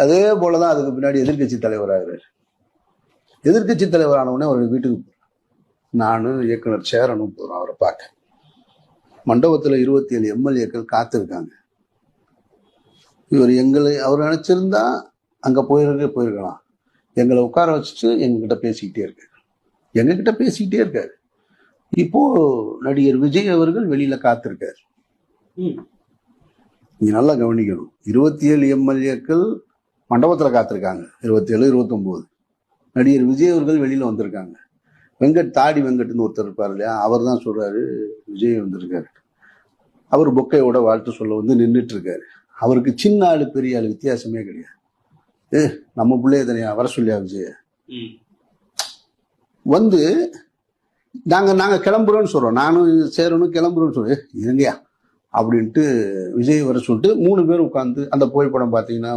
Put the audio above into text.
அதே போலதான் அதுக்கு பின்னாடி எதிர்கட்சி தலைவராகிறார். எதிர்கட்சி தலைவர் ஆனவுடனே அவருடைய வீட்டுக்கு நான் இயக்குனர் சேரனும் போறோம் அவரை பார்க்க. மண்டபத்துல 27 எம்எல்ஏக்கள் காத்திருக்காங்க. இவர் அவர் நினைச்சிருந்தா அங்க போயிருக்கலாம். எங்களை உட்கார வச்சுட்டு எங்ககிட்ட பேசிக்கிட்டே இருக்காரு. இப்போ நடிகர் விஜய் அவர்கள் வெளியில காத்திருக்காரு. நீங்க நல்லா கவனிக்கணும். 27 எம்எல்ஏக்கள் மண்டபத்துல காத்திருக்காங்க. 27, 29. நடிகர் விஜய் அவர்கள் வெளியில வந்திருக்காங்க. தாடி வெங்கட்னு ஒருத்தர் இருப்பார் இல்லையா, அவர் தான் சொல்றாரு விஜய் வந்திருக்காரு. அவர் பொக்கையோட வாழ்த்து சொல்ல வந்து நின்றுட்டு இருக்காரு. அவருக்கு சின்ன ஆளு பெரிய ஆளு வித்தியாசமே கிடையாது. நம்ம பிள்ளைய தனியா வர சொல்லியா விஜய வந்து நாங்க கிளம்புறோம்னு சொல்றோம். நானும் சேரணும் கிளம்புறோம்னு சொல்றேன். இருங்கயா அப்படின்ட்டு விஜய் வர சொல்லிட்டு 3 பேர் உட்காந்து அந்த புகைப்படம் பார்த்தீங்கன்னா